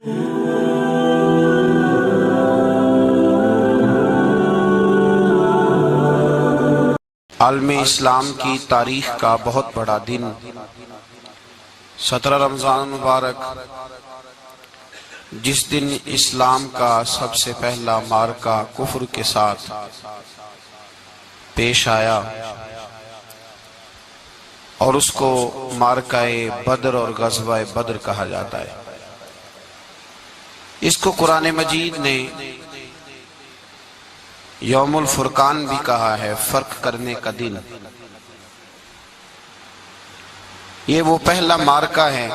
عالم اسلام کی تاریخ کا بہت بڑا دن 17 رمضان مبارک، جس دن اسلام کا سب سے پہلا معرکہ کفر کے ساتھ پیش آیا اور اس کو معرکہ بدر اور غزوہ بدر کہا جاتا ہے۔ اس کو قرآن مجید نے یوم الفرقان بھی کہا ہے، فرق کرنے کا دن۔ یہ وہ پہلا معرکہ ہے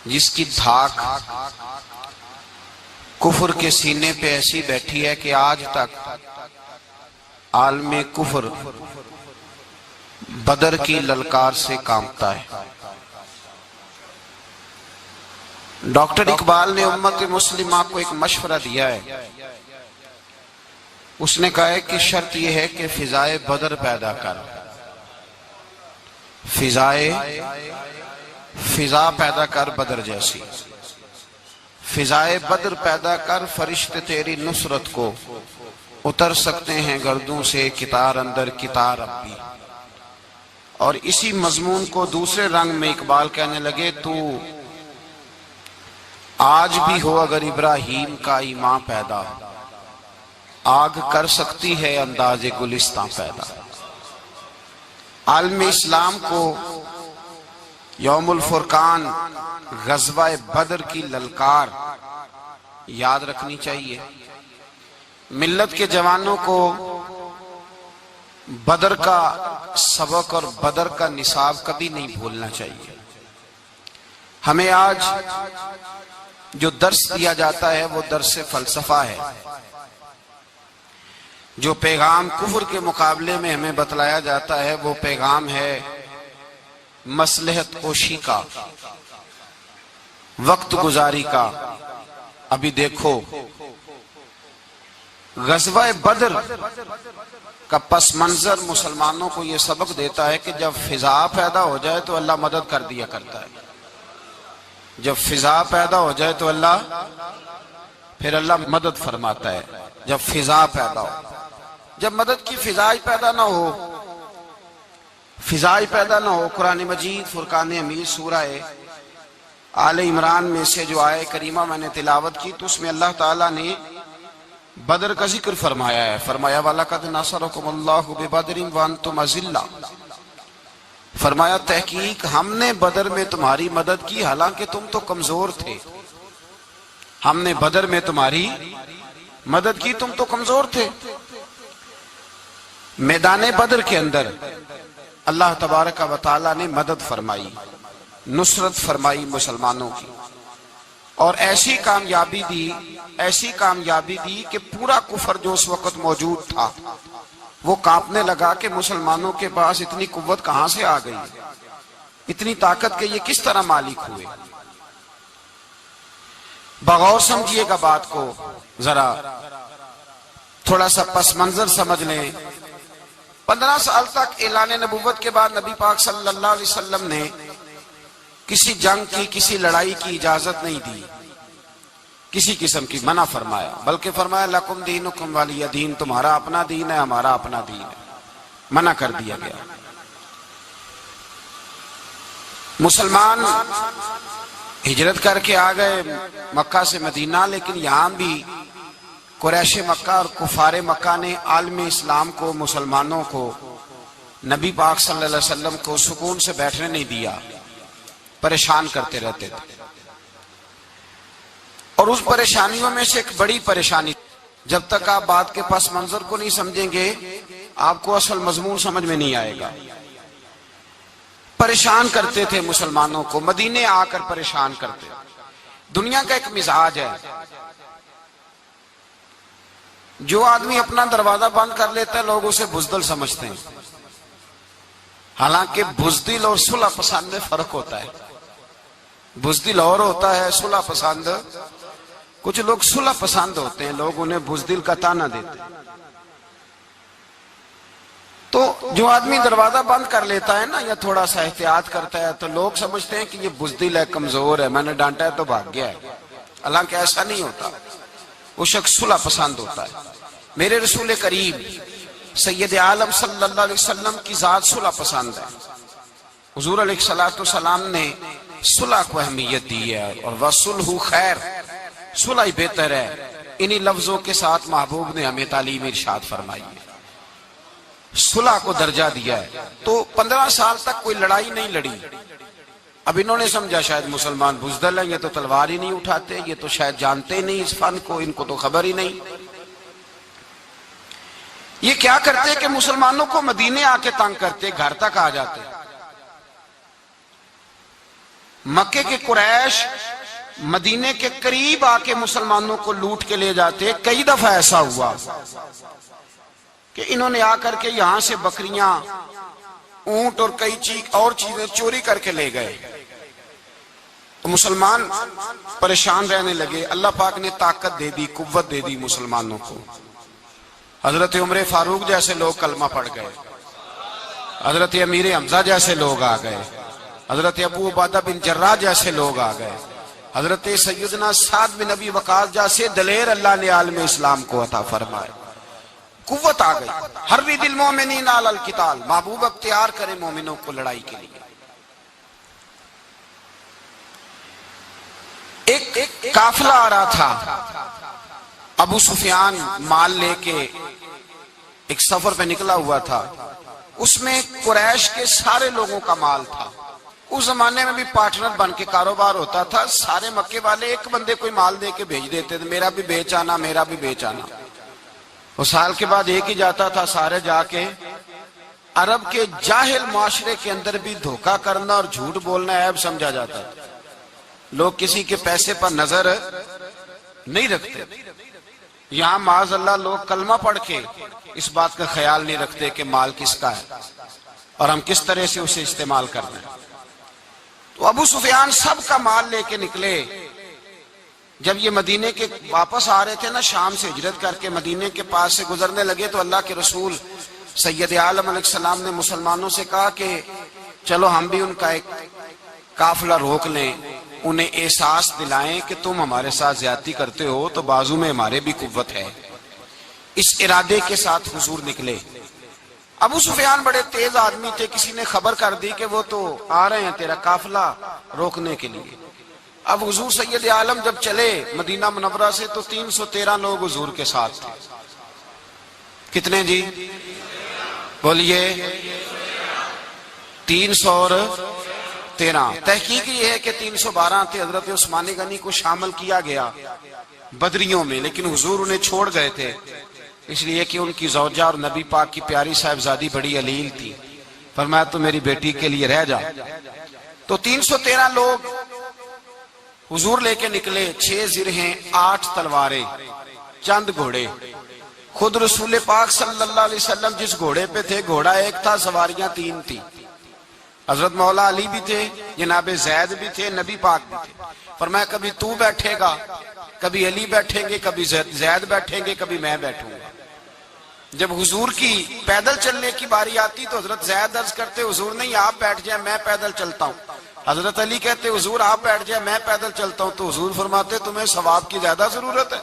جس کی دھاک کفر کے سینے پہ ایسی بیٹھی ہے کہ آج تک عالم کفر بدر کی للکار سے کانپتا ہے۔ ڈاکٹر اقبال نے امت مسلمہ کو ایک مشورہ دیا ہے۔ اس نے کہا ہے کہ شرط یہ ہے کہ فضائے بدر پیدا کر، فضا پیدا کر بدر جیسی، فضائے بدر پیدا کر، فرشتے تیری نصرت کو اتر سکتے ہیں گردوں سے کتار اندر کتار اب بھی۔ اور اسی مضمون کو دوسرے رنگ میں اقبال کہنے لگے، تو آج بھی ہو اگر ابراہیم کا ایمان پیدا، آگ کر سکتی ہے انداز گلستان پیدا۔ عالم اسلام کو یوم الفرقان غزوہ بدر کی للکار یاد رکھنی چاہیے۔ ملت کے جوانوں کو بدر کا سبق اور بدر کا نصاب کبھی نہیں بھولنا چاہیے۔ ہمیں آج جو درس دیا جاتا ہے وہ درس فلسفہ ہے۔ جو پیغام کفر کے مقابلے میں ہمیں بتلایا جاتا ہے وہ پیغام ہے مصلحت کوشی کا، وقت گزاری کا۔ ابھی دیکھو غزوہ بدر کا پس منظر مسلمانوں کو یہ سبق دیتا ہے کہ جب فضا پیدا ہو جائے تو اللہ مدد کر دیا کرتا ہے۔ جب فضا پیدا ہو جائے تو پھر اللہ مدد فرماتا ہے۔ جب فضا پیدا ہو، جب مدد کی فضا ہی پیدا نہ ہو، قرآن مجید فرقان حمید سورہ آل عمران میں سے جو آیہ کریمہ میں نے تلاوت کی تو اس میں اللہ تعالیٰ نے بدر کا ذکر فرمایا ہے۔ فرمایا وَلَقَدْ نَصَرَكُمُ اللَّهُ بِبَدْرٍ وَأَنْتُمْ أَذِلَّةٌ، فرمایا تحقیق ہم نے بدر میں تمہاری مدد کی حالانکہ تم تو کمزور تھے۔ ہم نے بدر میں تمہاری مدد کی، تم تو کمزور تھے۔ میدان بدر کے اندر اللہ تبارک و تعالی نے مدد فرمائی، نصرت فرمائی مسلمانوں کی، اور ایسی کامیابی دی کہ پورا کفر جو اس وقت موجود تھا وہ کانپنے لگا کہ مسلمانوں کے پاس اتنی قوت کہاں سے آ گئی، اتنی طاقت کے یہ کس طرح مالک ہوئے۔ بغور سمجھیے گا بات کو، ذرا تھوڑا سا پس منظر سمجھ لیں۔ 15 سال تک اعلان نبوت کے بعد نبی پاک صلی اللہ علیہ وسلم نے کسی جنگ کی، کسی لڑائی کی اجازت نہیں دی، کسی قسم کی منع فرمایا، بلکہ فرمایا لکم دینکم ولی دین، تمہارا اپنا دین ہے ہمارا اپنا دین ہے، منع کر دیا گیا۔ مسلمان ہجرت کر کے آ گئے مکہ سے مدینہ، لیکن یہاں بھی قریش مکہ اور کفار مکہ نے عالم اسلام کو، مسلمانوں کو، نبی پاک صلی اللہ علیہ وسلم کو سکون سے بیٹھنے نہیں دیا، پریشان کرتے رہتے تھے۔ اور اس پریشانیوں میں سے ایک بڑی پریشانی، جب تک آپ بات کے پس منظر کو نہیں سمجھیں گے آپ کو اصل مضمون سمجھ میں نہیں آئے گا۔ پریشان کرتے تھے مسلمانوں کو، مدینے آ کر پریشان کرتے۔ دنیا کا ایک مزاج ہے، جو آدمی اپنا دروازہ بند کر لیتا ہے لوگ اسے بزدل سمجھتے ہیں، حالانکہ بزدل اور صلح پسند میں فرق ہوتا ہے۔ بزدل اور ہوتا ہے، صلح پسند، کچھ لوگ صلح پسند ہوتے ہیں، لوگ انہیں بزدل کا طعنہ دیتے ہیں۔ تو جو آدمی دروازہ بند کر لیتا ہے نا یا تھوڑا سا احتیاط کرتا ہے تو لوگ سمجھتے ہیں کہ یہ بزدل ہے، کمزور ہے، میں نے ڈانٹا ہے تو بھاگ گیا ہے. حالانکہ ایسا نہیں ہوتا. وہ شخص صلح پسند ہوتا ہے. میرے رسول کریم سید عالم صلی اللہ علیہ وسلم کی ذات صلح پسند ہے. حضور علیہ السلام نے صلح کو اہمیت دی ہے، اور وَصُلْحُ خیر، صلح ہی بہتر ہے. انہی لفظوں کے ساتھ محبوب نے ہمیں تعلیم ارشاد فرمائی ہے، صلح کو درجہ دیا ہے. تو 15 سال تک کوئی لڑائی نہیں لڑی. اب انہوں نے سمجھا شاید مسلمان بزدل ہیں، یہ تو تلوار ہی نہیں اٹھاتے، یہ تو شاید جانتے ہی نہیں اس فن کو، ان کو تو خبر ہی نہیں. یہ کیا کرتے کہ مسلمانوں کو مدینے آ کے تنگ کرتے، گھر تک آ جاتے. مکے کے قریش مدینے کے قریب آ کے مسلمانوں کو لوٹ کے لے جاتے. کئی دفعہ ایسا ہوا کہ انہوں نے آ کر کے یہاں سے بکریاں، اونٹ اور کئی اور چیزیں چوری کر کے لے گئے. تو مسلمان پریشان رہنے لگے. اللہ پاک نے طاقت دے دی، قوت دے دی مسلمانوں کو. حضرت عمر فاروق جیسے لوگ کلمہ پڑھ گئے، حضرت امیر حمزہ جیسے لوگ آ گئے، حضرت ابو عبیدہ بن جراح جیسے لوگ آ گئے، حضرت سیدنا سعد بن ابی وقاص جیسے دلیر اللہ نے عالم اسلام کو عطا فرمائے. قوت آ گئی. حرِّض المؤمنین علی القتال، محبوب اختیار کرے مومنوں کو لڑائی کے لیے. ایک قافلہ آ رہا تھا. ابو سفیان مال لے کے ایک سفر پہ نکلا ہوا تھا. اس میں قریش کے سارے لوگوں کا مال تھا. اس زمانے میں بھی پارٹنر بن کے کاروبار ہوتا تھا. سارے مکے والے ایک بندے کوئی مال دے کے بھیج دیتے تھے، میرا بھی بیچ آنا، میرا بھی بیچ آنا. وہ سال کے بعد ایک ہی جاتا تھا. سارے جا کے عرب کے جاہل معاشرے کے اندر بھی دھوکہ کرنا اور جھوٹ بولنا عیب سمجھا جاتا تھا. لوگ کسی کے پیسے پر نظر نہیں رکھتے. یہاں معاذ اللہ لوگ کلمہ پڑھ کے اس بات کا خیال نہیں رکھتے کہ مال کس کا ہے اور ہم کس طرح سے اسے استعمال کرنا ہے. تو ابو سفیان سب کا مال لے کے نکلے. جب یہ مدینے کے واپس آ رہے تھے نا، شام سے ہجرت کر کے مدینے کے پاس سے گزرنے لگے، تو اللہ کے رسول سید عالم علیہ السلام نے مسلمانوں سے کہا کہ چلو ہم بھی ان کا ایک قافلہ روک لیں، انہیں احساس دلائیں کہ تم ہمارے ساتھ زیادتی کرتے ہو تو بازو میں ہمارے بھی قوت ہے. اس ارادے کے ساتھ حضور نکلے. ابو سفیان بڑے تیز آدمی تھے. کسی نے خبر کر دی کہ وہ تو آ رہے ہیں تیرا قافلہ روکنے کے لیے. اب حضور سید عالم جب چلے مدینہ منورہ سے تو 313 لوگ حضور کے ساتھ تھے. کتنے جی؟ بولیے. 313. تحقیق یہ ہے کہ 312 تھے. حضرت عثمان غنی کو شامل کیا گیا بدریوں میں، لیکن حضور انہیں چھوڑ گئے تھے، اس لیے کہ ان کی زوجہ اور نبی پاک کی پیاری صاحبزادی بڑی علیل تھی. فرمایا تو میری بیٹی کے لیے رہ جا. تو 313 لوگ حضور لے کے نکلے. 6 زرہیں، 8 تلواریں، چند گھوڑے. خود رسول پاک صلی اللہ علیہ وسلم جس گھوڑے پہ تھے، گھوڑا ایک تھا، سواریاں 3 تھی. حضرت مولا علی بھی تھے، جناب زید بھی تھے، نبی پاک بھی تھے. فرمایا کبھی تو بیٹھے گا، کبھی علی بیٹھیں گے، کبھی زید بیٹھیں گے، کبھی میں بیٹھوں گا. جب حضور کی پیدل چلنے کی باری آتی تو حضرت زید عرض کرتے حضور نہیں آپ بیٹھ جائیں میں پیدل چلتا ہوں. حضرت علی کہتے حضور آپ بیٹھ جائیں میں پیدل چلتا ہوں. تو حضور فرماتے تمہیں ثواب کی زیادہ ضرورت ہے،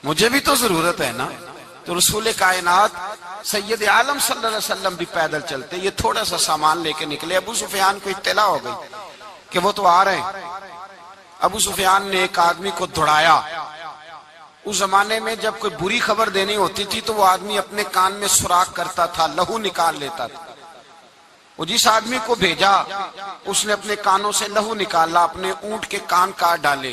مجھے بھی تو ضرورت ہے نا. تو رسول کائنات سید عالم صلی اللہ علیہ وسلم بھی پیدل چلتے. یہ تھوڑا سا سامان لے کے نکلے. ابو سفیان کو اطلاع ہو گئی کہ وہ تو آ رہے ہیں. ابو سفیان نے ایک آدمی کو دوڑایا. اس زمانے میں جب کوئی بری خبر دینی ہوتی تھی تو وہ آدمی اپنے کان میں سوراخ کرتا تھا، لہو نکال لیتا تھا. وہ جس آدمی کو بھیجا اس نے اپنے کانوں سے لہو نکالا، اپنے اونٹ کے کان کاٹ ڈالے،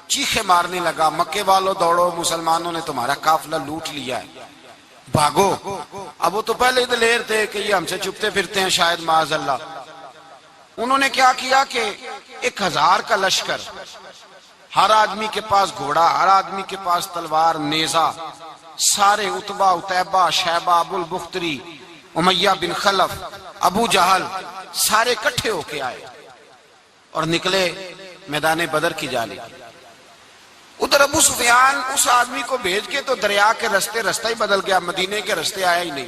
چیخے مارنے لگا مکے والوں دوڑو، مسلمانوں نے تمہارا قافلہ لوٹ لیا ہے، بھاگو. اب وہ تو پہلے دلیر تھے کہ یہ ہم سے چھپتے پھرتے ہیں شاید معاذ اللہ. انہوں نے کیا کیا کہ 1000 کا لشکر، ہر آدمی کے پاس گھوڑا، ہر آدمی کے پاس تلوار، نیزہ، سارے عتبہ، عتیبہ، شیبہ، ابو البختری، امیہ بن خلف، ابو جہل، سارے اکٹھے ہو کے آئے اور نکلے میدان بدر کی جانب. ادھر ابو سفیان اس آدمی کو بھیج کے تو دریا کے رستے ہی بدل گیا، مدینے کے رستے آیا ہی نہیں.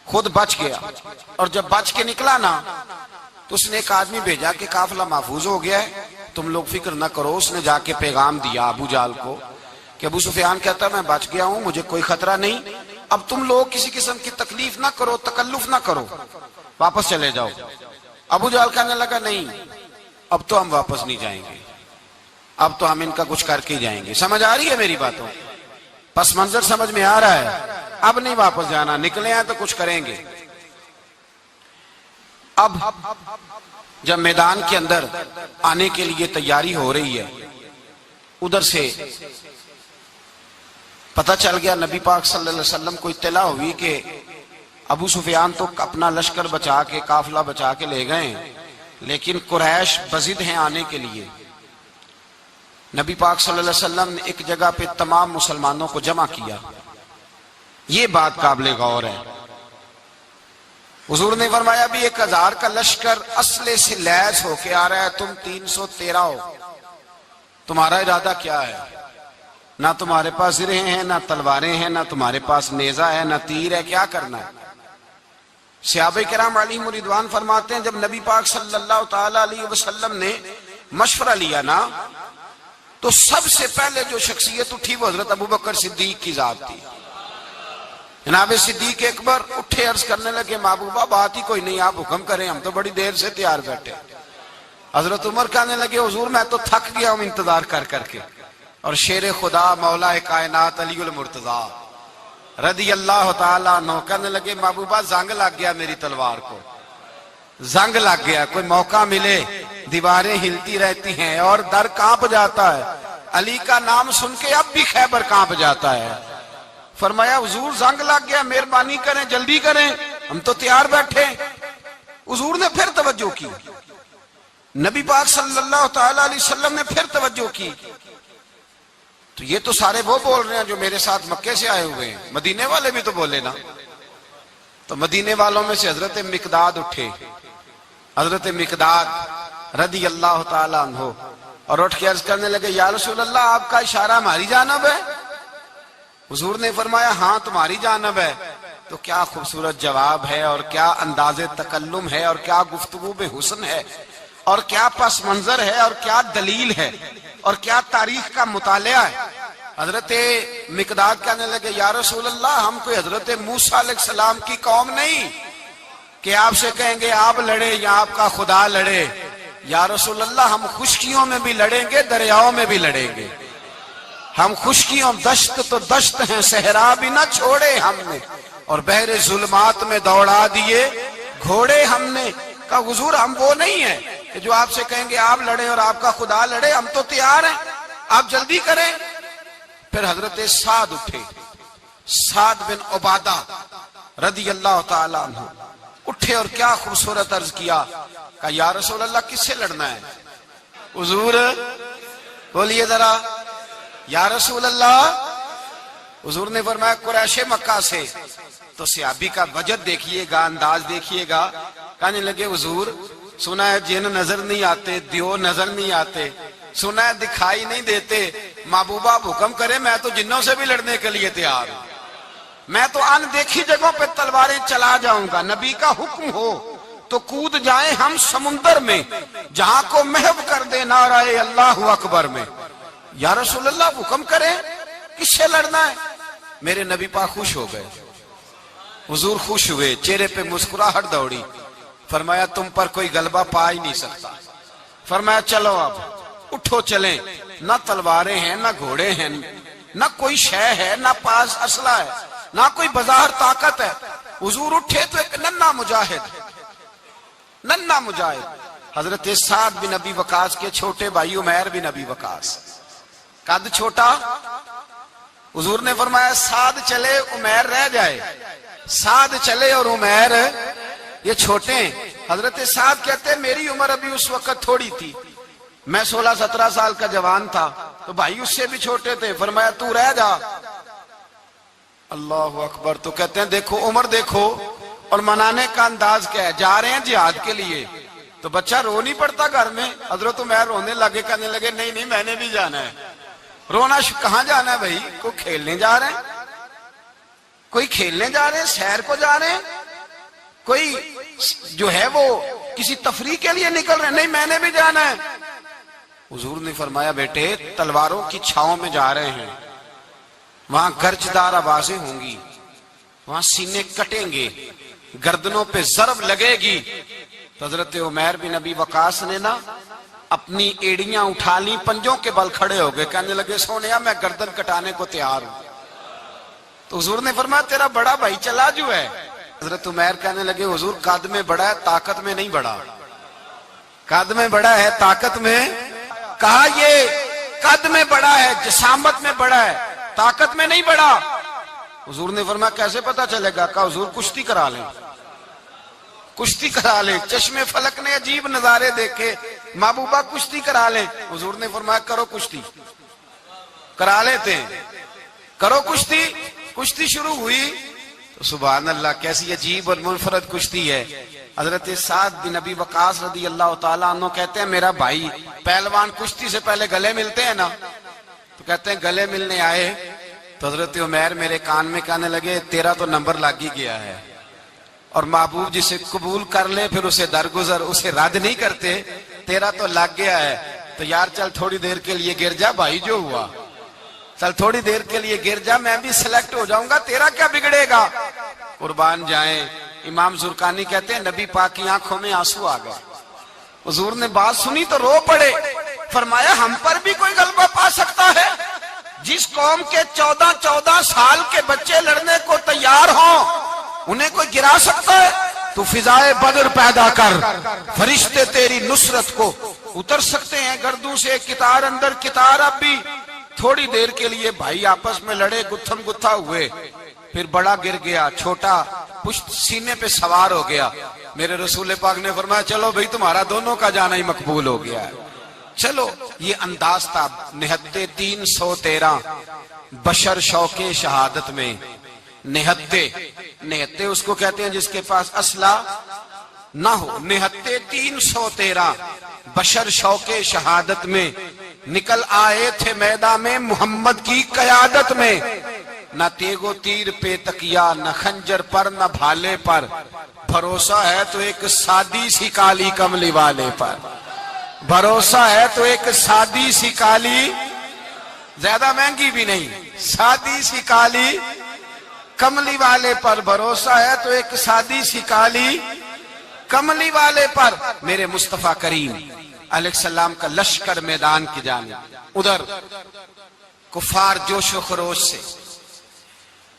خود بچ گیا، اور جب بچ کے نکلا نا تو اس نے ایک آدمی بھیجا کہ قافلہ محفوظ ہو گیا ہے، تم لوگ فکر نہ کرو۔ اس نے جا کے پیغام دیا ابو جہل کو کہ ابو سفیان کہتا ہے میں بچ گیا ہوں، مجھے کوئی خطرہ نہیں، اب تم لوگ کسی قسم کی تکلیف نہ کرو، تکلف نہ کرو، واپس چلے جاؤ۔ ابو جہل کہنے لگا نہیں، اب تو ہم واپس نہیں جائیں گے، اب تو ہم ان کا کچھ کر کے ہی جائیں گے۔ سمجھ آ رہی ہے میری باتوں؟ پس منظر سمجھ میں آ رہا ہے؟ اب نہیں واپس جانا، نکلے ہیں تو کچھ کریں گے۔ اب جب میدان کے اندر آنے کے لیے تیاری ہو رہی ہے، ادھر سے پتہ چل گیا، نبی پاک صلی اللہ علیہ وسلم کو اطلاع ہوئی کہ ابو سفیان تو اپنا لشکر بچا کے، قافلہ بچا کے لے گئے، لیکن قریش بضد ہیں آنے کے لیے۔ نبی پاک صلی اللہ علیہ وسلم نے ایک جگہ پہ تمام مسلمانوں کو جمع کیا۔ یہ بات قابل غور ہے۔ حضور نے فرمایا بھی 1000 کا لشکر اسلحے سے لیس ہو کے آ رہا ہے، تم 313 ہو، تمہارا ارادہ کیا ہے؟ نہ تمہارے پاس زرہیں ہیں، نہ تلواریں ہیں، نہ تمہارے پاس نیزہ ہے، نہ تیر ہے، کیا کرنا ہے؟ صحابہ کرام علیہم رضوان فرماتے ہیں جب نبی پاک صلی اللہ تعالی علیہ وسلم نے مشورہ لیا نا تو سب سے پہلے جو شخصیت اٹھی وہ حضرت ابوبکر صدیق کی ذات تھی۔ جناب صدیق اکبر اٹھے، عرض کرنے لگے محبوبہ بات ہی کوئی نہیں، آپ حکم کریں، ہم تو بڑی دیر سے تیار بیٹھے۔ حضرت عمر کہنے لگے حضور میں تو تھک گیا ہوں انتظار کر کر کے۔ اور شیر خدا مولا کائنات علی المرتضیٰ رضی اللہ تعالیٰ عنہ کہنے لگے محبوبہ زنگ لگ گیا میری تلوار کو، زنگ لگ گیا، کوئی موقع ملے دیواریں ہلتی رہتی ہیں اور در کانپ جاتا ہے، علی کا نام سن کے اب بھی خیبر کانپ جاتا ہے۔ فرمایا حضور زنگ لگ گیا، مہربانی کریں جلدی کریں، ہم تو تیار بیٹھے۔ حضور نے پھر توجہ کی، نبی پاک صلی اللہ تعالی علیہ وسلم نے پھر توجہ کی، تو یہ تو سارے وہ بول رہے ہیں جو میرے ساتھ مکے سے آئے ہوئے ہیں، مدینے والے بھی تو بولے نا۔ تو مدینے والوں میں سے حضرت مقداد اٹھے، حضرت مقداد رضی اللہ تعالی عنہ، اور اٹھ کے عرض کرنے لگے یا رسول اللہ آپ کا اشارہ ہماری جانب ہے؟ حضور نے فرمایا ہاں تمہاری جانب ہے۔ تو کیا خوبصورت جواب ہے، اور کیا انداز تکلم ہے، اور کیا گفتگو بے حسن ہے، اور کیا پس منظر ہے، اور کیا دلیل ہے، اور کیا تاریخ کا مطالعہ ہے۔ حضرت مقداد کہنے لگے یا رسول اللہ ہم کوئی حضرت موسیٰ علیہ السلام کی قوم نہیں کہ آپ سے کہیں گے آپ لڑے یا آپ کا خدا لڑے۔ یا رسول اللہ ہم خشکیوں میں بھی لڑیں گے، دریاؤں میں بھی لڑیں گے، ہم خشکیوں دشت تو دشت ہیں، صحرا بھی نہ چھوڑے ہم نے، اور بحر ظلمات میں دوڑا دیے گھوڑے ہم نے۔ کہا حضور ہم وہ نہیں ہیں کہ جو آپ سے کہیں گے آپ لڑے اور آپ کا خدا لڑے، ہم تو تیار ہیں، آپ جلدی کریں۔ پھر حضرت سعد اٹھے، سعد بن عبادہ رضی اللہ تعالی عنہ اٹھے اور کیا خوبصورت عرض کیا، کہا یا رسول اللہ کس سے لڑنا ہے؟ حضور بولیے ذرا یا رسول اللہ۔ حضور نے فرمایا قریش مکہ سے۔ تو صحابی کا وجد دیکھیے گا، انداز دیکھیے گا، کہنے لگے حضور سنا ہے جن نظر نہیں آتے، دیو نظر نہیں آتے، سنا ہے دکھائی نہیں دیتے، محبوبہ حکم کرے میں تو جنوں سے بھی لڑنے کے لیے تیار ہوں، میں تو ان دیکھی جگہوں پہ تلواریں چلا جاؤں گا، نبی کا حکم ہو تو کود جائیں ہم سمندر میں، جہاں کو محو کر دے نعرہ اللہ اکبر میں۔ یا رسول اللہ حکم کریں کس سے لڑنا ہے؟ میرے نبی پاک خوش ہو گئے، حضور خوش ہوئے، چہرے پہ مسکراہٹ دوڑی، فرمایا تم پر کوئی غلبہ پا ہی نہیں سکتا۔ فرمایا چلو اب اٹھو چلیں، نہ تلواریں ہیں، نہ گھوڑے ہیں، نہ کوئی شے ہے، نہ پاس اسلحہ ہے، نہ کوئی بظاہر طاقت ہے۔ حضور اٹھے تو ایک ننھا مجاہد حضرت سعد بن ابی وقاص کے چھوٹے بھائی عمیر بن ابی وقاص، قد چھوٹا، حضور نے فرمایا سعد چلے عمیر رہ جائے، سعد چلے اور عمیر یہ چھوٹے ہیں۔ حضرت سعد کہتے ہیں میری عمر ابھی اس وقت تھوڑی تھی، میں 16-17 سال کا جوان تھا، تو بھائی اس سے بھی چھوٹے تھے، فرمایا تو رہ جا۔ اللہ اکبر۔ تو کہتے ہیں دیکھو عمر دیکھو، اور منانے کا انداز کیا ہے، جا رہے ہیں جہاد کے لیے، تو بچہ رو نہیں پڑتا گھر میں۔ حضرت عمر رونے لگے، کہنے لگے نہیں میں نے بھی جانا ہے۔ رونا کہاں جانا ہے بھائی؟ کوئی کھیلنے جا رہے ہیں، کوئی کھیلنے جا رہے ہیں، سیر کو جا رہے ہیں، کوئی جو ہے وہ کسی تفریح کے لیے نکل رہے، نہیں میں نے بھی جانا ہے۔ حضور نے فرمایا بیٹے تلواروں کی چھاؤں میں جا رہے ہیں، وہاں گرجدار آوازیں ہوں گی، وہاں سینے کٹیں گے، گردنوں پہ ضرب لگے گی۔ تو حضرت عمیر بن ابی وقاص نے نا اپنی ایڑیاں اٹھا لی، پنجوں کے بل کھڑے ہو گئے، کہنے لگے سونیا میں گردن کٹانے کو تیار ہوں۔ تو حضور نے فرمایا تیرا بڑا بھائی چلا جو ہے۔ حضرت عمیر کہنے لگے حضور قد میں بڑا ہے طاقت میں نہیں بڑا، قد میں بڑا ہے طاقت میں، کہا یہ قد میں بڑا ہے جسامت میں بڑا ہے طاقت میں نہیں بڑا۔ حضور نے فرمایا کیسے پتا چلے گا؟ کہا حضور کشتی کرا لیں، کشتی کرا لیں۔ چشمے فلک نے عجیب نظارے دیکھے، محبوبہ کشتی کرا لیں۔ حضور نے فرمایا کرو کشتی، کرا لیتے ہیں، کرو کشتی۔ کشتی شروع ہوئی تو سبحان اللہ کیسی عجیب اور منفرد کشتی ہے۔ حضرت سعد بن ابی وقاص رضی اللہ تعالیٰ عنہ کہتے ہیں میرا بھائی پہلوان کشتی سے پہلے گلے ملتے ہیں نا، تو کہتے ہیں گلے ملنے آئے تو حضرت عمیر میرے کان میں کہنے لگے تیرا تو نمبر لگ ہی گیا ہے، اور محبوب جسے قبول کر لے پھر اسے درگزر اسے رد نہیں کرتے، تیرا تو لگ گیا ہے، تو یار چل تھوڑی دیر کے لیے گر جا بھائی، جو ہوا چل تھوڑی دیر کے لیے گر جا، میں بھی سلیکٹ ہو جاؤں گا، تیرا کیا بگڑے گا۔ قربان جائیں امام زرقانی کہتے ہیں نبی پاک کی آنکھوں میں آنسو آ گئے، حضور نے بات سنی تو رو پڑے، فرمایا ہم پر بھی کوئی غلبہ پا سکتا ہے؟ جس قوم کے 14 سال کے بچے لڑنے کو تیار ہوں انہیں کوئی گرا سکتا ہے؟ تو فضائے بدر پیدا کر، فرشتے تیری نصرت کو اتر سکتے ہیں گردوں سے، کتار اندر کتار۔ اب بھی تھوڑی دیر کے لیے بھائی آپس میں لڑے، گتھم گتھا ہوئے، پھر بڑا گر گیا، چھوٹا پشت سینے پہ سوار ہو گیا۔ میرے رسول پاک نے فرمایا چلو بھئی تمہارا دونوں کا جانا ہی مقبول ہو گیا ہے، چلو۔ یہ انداز تھا نہتے 313 بشر شوق شہادت میں۔ نہتے اس کو کہتے ہیں جس کے پاس اسلحہ نہ ہو۔ نہتے 313 بشر شوق شہادت میں نکل آئے تھے میدان میں محمد کی قیادت میں، نہ تیگ و تیر پہ تکیا، نہ خنجر پر نہ بھالے پر، بھروسہ ہے تو ایک سادی سی کالی کملی والے پر، بھروسہ ہے تو ایک سادی سی کالی، زیادہ مہنگی بھی نہیں، سادی سی کالی کملی والے پر، بھروسہ ہے تو ایک سادی سی کالی کملی والے پر۔ میرے مصطفیٰ کریم علیہ السلام کا لشکر میدان کی جانب، ادھر کفار جوش و خروش سے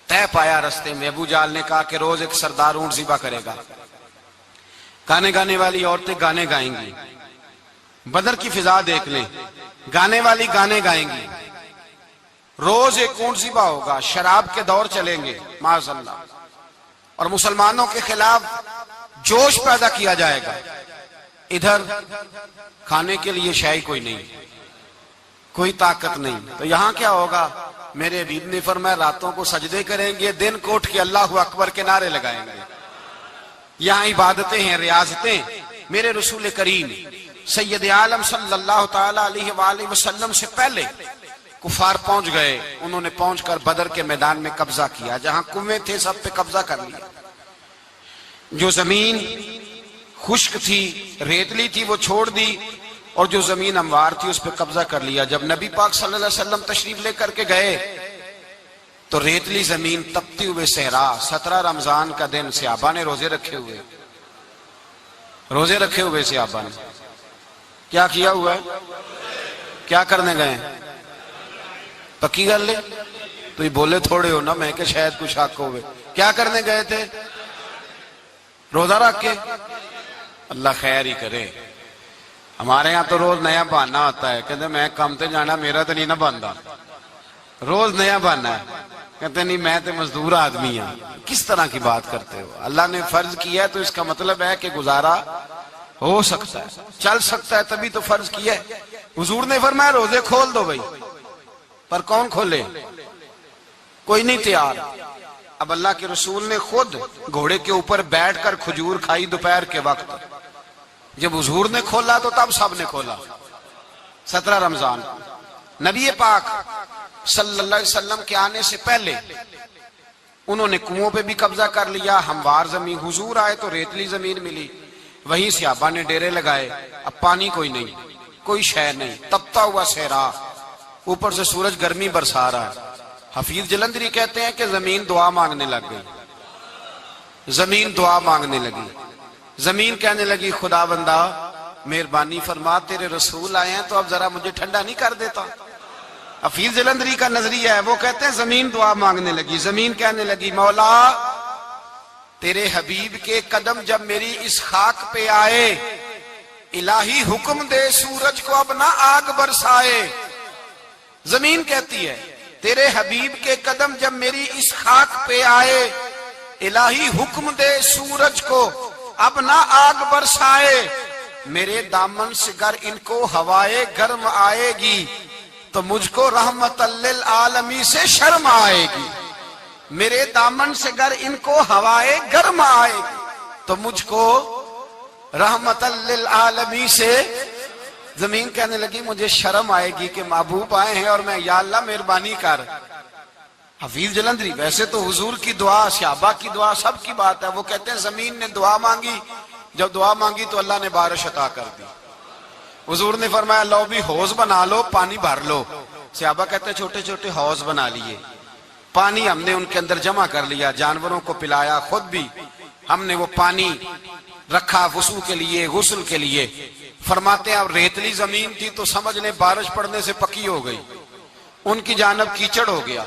طے پایا رستے میں۔ ابو جہل نے کہا کہ روز ایک سردار اونٹ ذبح کرے گا، گانے گانے والی عورتیں گانے گائیں گی، بدر کی فضا دیکھ لیں، گانے والی گانے گائیں گی، روز ایک اونٹ ذبح ہوگا، شراب کے دور چلیں گے معاذ اللہ، اور مسلمانوں کے خلاف جوش پیدا کیا جائے گا۔ ادھر کھانے کے لیے شے کوئی نہیں، کوئی طاقت نہیں، تو یہاں کیا ہوگا؟ میرے حبیب نے فرمایا راتوں کو سجدے کریں گے، دن کو اٹھ کے اللہ اکبر کے نعرے لگائیں گے۔ یہاں عبادتیں ہیں، ریاضتیں۔ میرے رسول کریم سید عالم صلی اللہ تعالی علیہ وآلہ وسلم سے پہلے کفار پہنچ گئے، انہوں نے پہنچ کر بدر کے میدان میں قبضہ کیا، جہاں کنویں تھے سب پہ قبضہ کر لیا، جو زمین خشک تھی ریتلی تھی وہ چھوڑ دی، اور جو زمین ہموار تھی اس پہ قبضہ کر لیا۔ جب نبی پاک صلی اللہ علیہ وسلم تشریف لے کر کے گئے تو ریتلی زمین تپتی ہوئے صحرا، 17 رمضان کا دن، صحابہ نے روزے رکھے ہوئے صحابہ نے کیا کیا ہوا ہے؟ کیا کرنے گئے؟ پکی گل لے تو یہ بولے تھوڑے ہو نا، میں کہ شاید کچھ حق ہوئے۔ کیا کرنے گئے تھے؟ روزہ رکھ کے۔ اللہ خیر ہی کرے، ہمارے ہاں تو روز نیا بہانہ آتا ہے، کہتے میں کام تے جانا، میرا تو نہیں نہ بنتا، روز نیا بہانہ ہے، کہتے نہیں میں تو مزدور آدمی ہوں۔ کس طرح کی بات کرتے ہو؟ اللہ نے فرض کیا ہے تو اس کا مطلب ہے کہ گزارا ہو سکتا ہے، چل سکتا ہے، تبھی تو فرض کیا ہے۔ حضور نے فرمایا روزے کھول دو بھائی، پر کون کھولے؟ کوئی نہیں تیار۔ اب اللہ کے رسول نے خود گھوڑے کے اوپر بیٹھ کر کھجور کھائی دوپہر کے وقت، جب حضور نے کھولا تو تب سب نے کھولا۔ 17 رمضان نبی پاک صلی اللہ علیہ وسلم کے آنے سے پہلے انہوں نے کنووں پہ بھی قبضہ کر لیا، ہموار زمین، حضور آئے تو ریتلی زمین ملی، وہیں صحابہ نے ڈیرے لگائے، اب پانی کوئی نہیں، کوئی شے نہیں، تپتا ہوا صحرا، اوپر سے سورج گرمی برسا رہا ہے۔ حفیظ جلندری کہتے ہیں کہ زمین دعا مانگنے لگ گئی، زمین دعا مانگنے لگی، زمین کہنے لگی خدا بندہ مہربانی فرما، تیرے رسول آئے ہیں تو اب ذرا مجھے ٹھنڈا نہیں کر دیتا۔ حفیظ جلندری کا نظریہ ہے، وہ کہتے ہیں زمین دعا مانگنے لگی، زمین کہنے لگی مولا تیرے حبیب کے قدم جب میری اس خاک پہ آئے، الہی حکم دے سورج کو اب نہ آگ برسائے۔ زمین کہتی ہے تیرے حبیب کے قدم جب میری اس خاک پہ آئے، الہی حکم دے سورج کو اب نہ آگ برسائے، میرے دامن سے گر ان کو ہوائے گرم آئے گی تو مجھ کو رحمت للعالمین سے شرم آئے گی، میرے دامن سے گر ان کو ہوائے گرم آئے گی تو مجھ کو رحمت للعالمین سے۔ زمین کہنے لگی مجھے شرم آئے گی کہ محبوب آئے ہیں اور میں یا اللہ مہربانی کر۔ حفیظ جلندری ویسے تو حضور کی دعا، صحابہ کی دعا، سب کی بات ہے، وہ کہتے ہیں زمین نے دعا مانگی، جب دعا مانگی تو اللہ نے بارش عطا کر دی۔ حضور نے فرمایا لو بھی حوض بنا لو، پانی بھر لو۔ صحابہ کہتے ہیں چھوٹے چھوٹے حوض بنا لیے، پانی ہم نے ان کے اندر جمع کر لیا، جانوروں کو پلایا، خود بھی ہم نے وہ پانی رکھا وضو کے لیے، غسل کے لیے۔ فرماتے ہیں اب ریتلی زمین تھی تو سمجھ لیں بارش پڑنے سے پکی ہو گئی، ان کی جانب کیچڑ ہو گیا،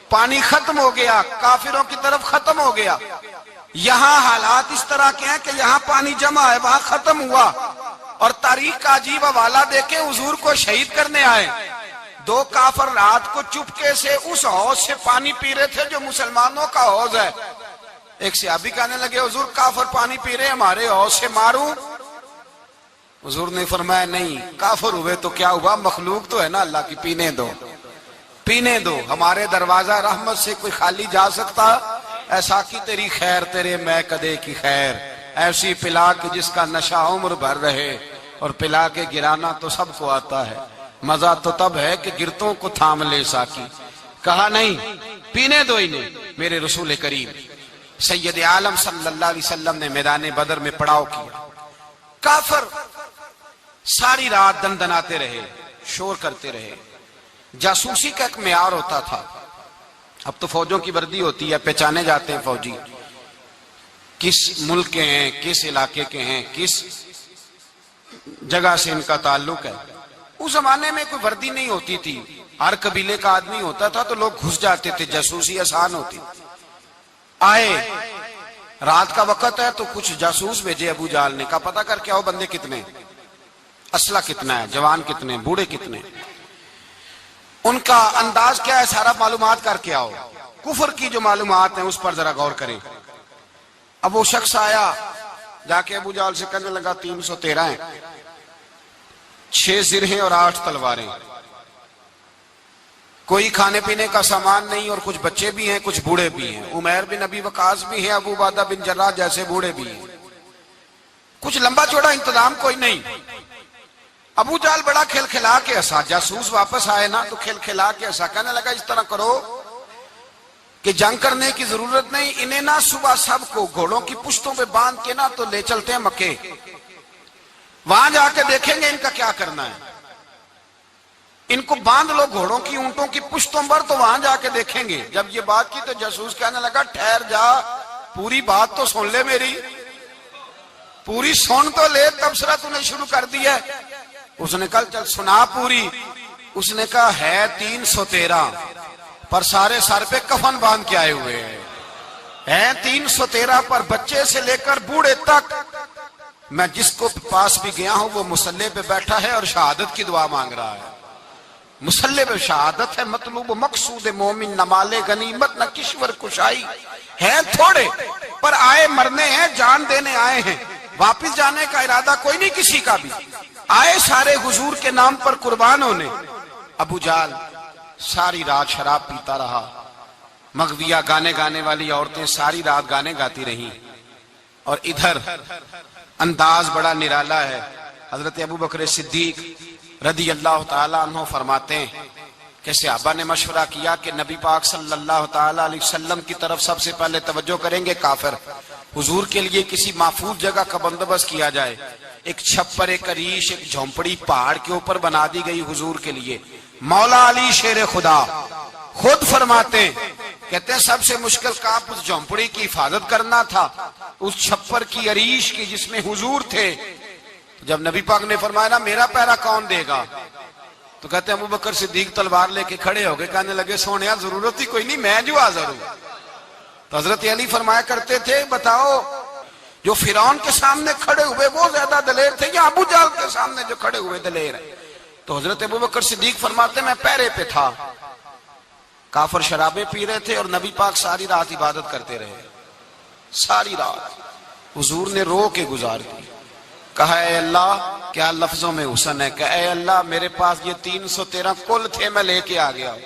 پانی ختم ہو گیا، کافروں کی طرف ختم ہو گیا۔ یہاں حالات اس طرح کے ہیں کہ یہاں پانی جمع ہے، وہاں ختم ہوا، اور تاریخ کا عجیب حوالہ دیکھیں، حضور کو شہید کرنے آئے دو کافر رات کو چپکے سے اس حوض سے پانی پی رہے تھے جو مسلمانوں کا حوض ہے۔ ایک صحابی کہنے لگے حضور کافر پانی پی رہے ہمارے حوض سے، ماروں؟ حضور نے فرمایا نہیں، کافر ہوئے تو کیا ہوا، مخلوق تو ہے نا اللہ کی، پینے دو پینے دو، ہمارے دروازہ رحمت سے کوئی خالی جا سکتا؟ ایسا کی تیری خیر تیرے میں کدے کی خیر، ایسی پلا کہ جس کا نشہ عمر بھر رہے، اور پلا کے گرانا تو سب کو آتا ہے، مزہ تو تب ہے کہ گرتوں کو تھام لے ساکی۔ کہا نہیں، پینے دو انہیں۔ میرے رسول کریم سید عالم صلی اللہ علیہ وسلم نے میدان بدر میں پڑاؤ کیا، کافر ساری رات دندناتے رہے، شور کرتے رہے۔ جاسوسی کا ایک معیار ہوتا تھا، اب تو فوجوں کی وردی ہوتی ہے، پہچانے جاتے ہیں فوجی کس ملک کے ہیں، کس علاقے کے ہیں، کس جگہ سے ان کا تعلق ہے۔ اس زمانے میں کوئی وردی نہیں ہوتی تھی، ہر قبیلے کا آدمی ہوتا تھا تو لوگ گھس جاتے تھے، جاسوسی آسان ہوتی۔ آئے رات کا وقت ہے تو کچھ جاسوس بھیجے ابو جہل نے، کہا پتہ کر کے آؤ بندے کتنے، اسلحہ کتنا ہے، جوان کتنے، بوڑھے کتنے، ان کا انداز کیا ہے، سارا معلومات کر کے آؤ، کفر کی جو معلومات ہیں اس پر ذرا غور کریں۔ اب وہ شخص آیا، جا کے ابو جہل سے کہنے لگا 313 ہیں، 6 زرہیں اور 8 تلواریں، کوئی کھانے پینے کا سامان نہیں، اور کچھ بچے بھی ہیں، کچھ بوڑھے بھی ہیں، عمیر بن ابی وقاص بھی ہیں، ابو عبیدہ بن جراح جیسے بوڑھے بھی ہیں، کچھ لمبا چوڑا انتظام کوئی نہیں۔ ابو جہل بڑا کھل کھلا کے ہنسا، جاسوس واپس آئے نا تو کھل کھلا کے ہنسا، کہنے لگا اس طرح کرو کہ جنگ کرنے کی ضرورت نہیں، انہیں نا صبح سب کو گھوڑوں کی پشتوں پہ باندھ کے نا تو لے چلتے ہیں مکے، وہاں جا کے دیکھیں گے ان کا کیا کرنا ہے، ان کو باندھ لو گھوڑوں کی اونٹوں کی پشتوں پر تو وہاں جا کے دیکھیں گے۔ جب یہ بات کی تو جاسوس کہنے لگا ٹھہر جا، پوری بات تو سن لے، میری پوری سن تو لے، تبصرہ تو نے شروع کر دی ہے۔ اس نے کہا چل سنا پوری۔ اس نے کہا ہے 313 پر سارے سر پہ کفن باندھ کے آئے ہوئے ہیں 313 پر بچے سے لے کر بوڑھے تک، میں جس کو پاس بھی گیا ہوں وہ مسلح پہ بیٹھا ہے اور شہادت کی دعا مانگ رہا ہے۔ مسلح پہ شہادت ہے مطلوب، مقصود مومن نہ مال غنیمت نہ کشور کشائی، ہیں تھوڑے پر آئے مرنے ہیں، جان دینے آئے ہیں، واپس جانے کا ارادہ کوئی نہیں کسی کا بھی، آئے سارے حضور کے نام پر قربان ہونے۔ ابو جہل ساری رات شراب پیتا رہا، مغویہ گانے گانے والی عورتیں ساری رات گانے گاتی رہیں، اور ادھر انداز بڑا نرالا ہے۔ حضرت ابو بکر صدیق رضی اللہ تعالیٰ عنہ فرماتے ہیں کہ صحابہ نے مشورہ کیا کہ نبی پاک صلی اللہ تعالی علیہ وسلم کی طرف سب سے پہلے توجہ کریں گے کافر، حضور کے لیے کسی محفوظ جگہ کا بندوبست کیا جائے، ایک چھپر، ایک عریش، ایک جھونپڑی پہاڑ کے اوپر بنا دی گئی حضور کے لیے۔ مولا علی شیر خدا خود فرماتے ہیں، کہتے ہیں سب سے مشکل کام اس جھونپڑی کی حفاظت کرنا تھا، اس چھپر کی، عریش کی جس میں حضور تھے۔ جب نبی پاک نے فرمایا نا میرا پہرا کون دے گا، تو کہتے ہیں ابو بکر صدیق تلوار لے کے کھڑے ہو گئے، کہنے لگے سونیا ضرورت ہی کوئی نہیں، میں جو حاضر ہوں۔ تو حضرت علی فرمایا کرتے تھے بتاؤ جو فرعون کے سامنے کھڑے ہوئے وہ زیادہ دلیر تھے یا ابو جہل کے سامنے جو کھڑے ہوئے دلیر ہیں؟ تو حضرت ابو بکر صدیق فرماتے میں پہرے پہ تھا، کافر شرابیں پی رہے تھے اور نبی پاک ساری رات عبادت کرتے رہے، ساری رات حضور نے رو کے گزار دی۔ کہا اے اللہ، کیا لفظوں میں حسن ہے کہ اے اللہ میرے پاس یہ 313 کل تھے، میں لے کے آ گیا ہوں،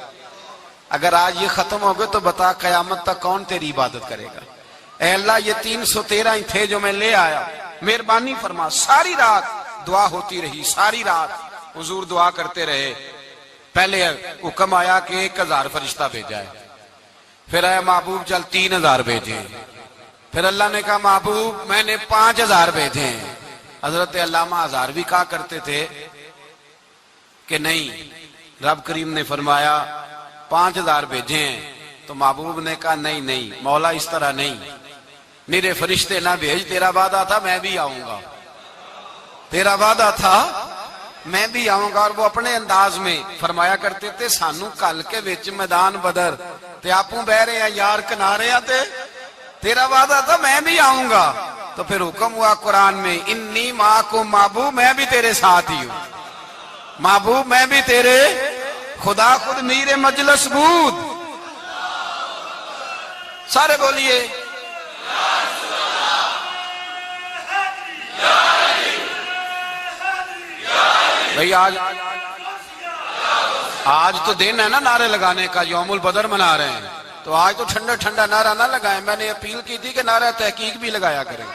اگر آج یہ ختم ہو گئے تو بتا قیامت تک کون تیری عبادت کرے گا؟ اے اللہ یہ 313 ہی تھے جو میں لے آیا، مہربانی فرما۔ ساری رات دعا ہوتی رہی، ساری رات حضور دعا کرتے رہے۔ پہلے حکم آیا کہ 1000 فرشتہ بھیجا ہے، پھر اے محبوب چل 3000 بھیجے، پھر اللہ نے کہا محبوب میں نے 5000 بھیجے۔ حضرت علامہ ہزاروی کہا کرتے تھے کہ نہیں، رب کریم نے فرمایا 5000 بھیجے ہیں، تو محبوب نے کہا نہیں مولا اس طرح نہیں، میرے فرشتے نہ بھیج، تیرا وعدہ تھا میں بھی آؤں گا، تیرا وعدہ تھا میں بھی آؤں گا۔ اور وہ اپنے انداز میں فرمایا کرتے تھے سانو کل کے وچ میدان بدر تے آپوں بہ رہے ہیں یار کنارے تے تیرا وعدہ تھا میں بھی آؤں گا۔ تو پھر حکم ہوا قرآن میں انی معکم، محبوب میں بھی تیرے ساتھ ہی ہوں، محبوب میں بھی تیرے، خدا خود میر مجلس بود۔ سارے بولیے بھئی آج تو دن ہے نا نعرے لگانے کا، یوم البدر منا رہے ہیں، تو آج تو ٹھنڈا ٹھنڈا نعرہ نہ لگائیں، میں نے اپیل کی تھی کہ نعرہ تحقیق بھی لگایا کریں۔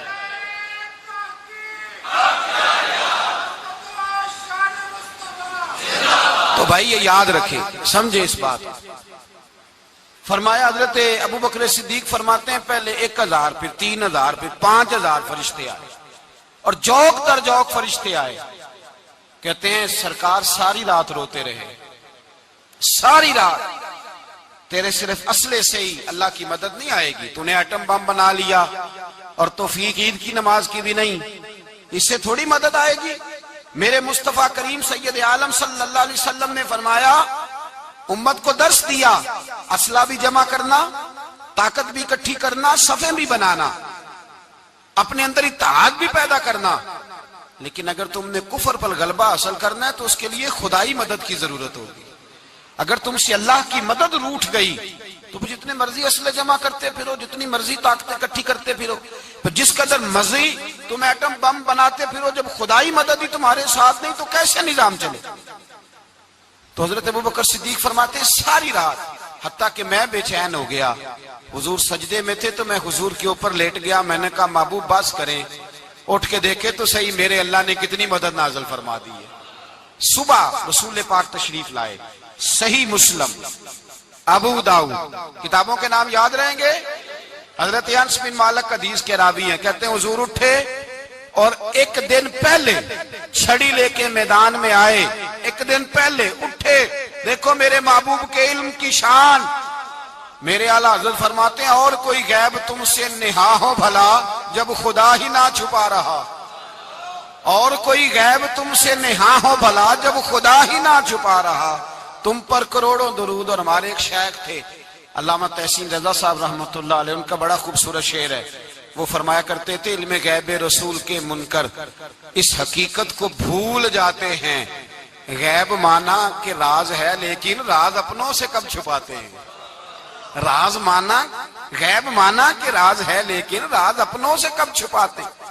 تو بھائی یہ یاد رکھیں، سمجھے اس بات۔ فرمایا حضرت ابو بکر صدیق فرماتے ہیں پہلے 1000 پھر 3000 پھر 5000 فرشتے آئے، اور جوق در جوق فرشتے آئے۔ کہتے ہیں سرکار ساری رات روتے رہے، ساری رات، تیرے صرف اسلحے سے ہی اللہ کی مدد نہیں آئے گی، تو نے ایٹم بم بنا لیا اور توفیق عید کی نماز کی بھی نہیں، اس سے تھوڑی مدد آئے گی۔ میرے مصطفیٰ کریم سید عالم صلی اللہ علیہ وسلم نے فرمایا امت کو درس دیا، اسلحہ بھی جمع کرنا، طاقت بھی اکٹھی کرنا، صفیں بھی بنانا، اپنے اندر اتحاد بھی پیدا کرنا، لیکن اگر تم نے کفر پر غلبہ حاصل کرنا ہے تو اس کے لیے خدائی مدد کی ضرورت ہوگی۔ اگر تم سے اللہ کی مدد روٹ گئی تو جتنے مرضی اسلحے جمع کرتے پھرو، جتنی مرضی طاقتیں اکٹھی کرتے پھرو، جس قدر مرضی تم ایٹم بم بناتے پھرو، جب خدائی مدد ہی تمہارے ساتھ نہیں تو کیسے نظام چلے؟ تو حضرت ابو بکر صدیق فرماتے ہیں ساری رات، حتیٰ کہ میں بے چین ہو گیا، حضور سجدے میں تھے تو میں حضور کے اوپر لیٹ گیا، میں نے کہا محبوب بس کریں، اٹھ کے دیکھے تو صحیح میرے اللہ نے کتنی مدد نازل فرما دی ہے۔ صبح رسول پاک تشریف لائے، صحیح مسلم، ابو داؤد، کتابوں کے نام یاد رہیں گے۔ حضرت انس بن مالک حدیث کے راوی ہیں، کہتے ہیں حضور اٹھے اور ایک دن پہلے چھڑی لے کے میدان میں آئے، ایک دن پہلے اٹھے، دیکھو میرے محبوب کے علم کی شان۔ میرے اعلیٰ حضرت فرماتے ہیں اور کوئی غیب تم سے نہا ہو بھلا جب خدا ہی نہ چھپا رہا، اور کوئی غیب تم سے نہا ہو بھلا جب خدا ہی نہ چھپا رہا، تم پر کروڑوں درود۔ اور ہمارے ایک شیخ تھے علامہ تحسین رضا صاحب رحمۃ اللہ علیہ، ان کا بڑا خوبصورت شعر ہے، وہ فرمایا کرتے تھے علم غیب رسول کے منکر اس حقیقت کو بھول جاتے ہیں، غیب مانا کہ راز ہے لیکن راز اپنوں سے کب چھپاتے ہیں، راز مانا، غیب مانا کہ راز ہے لیکن راز اپنوں سے کب چھپاتے ہیں۔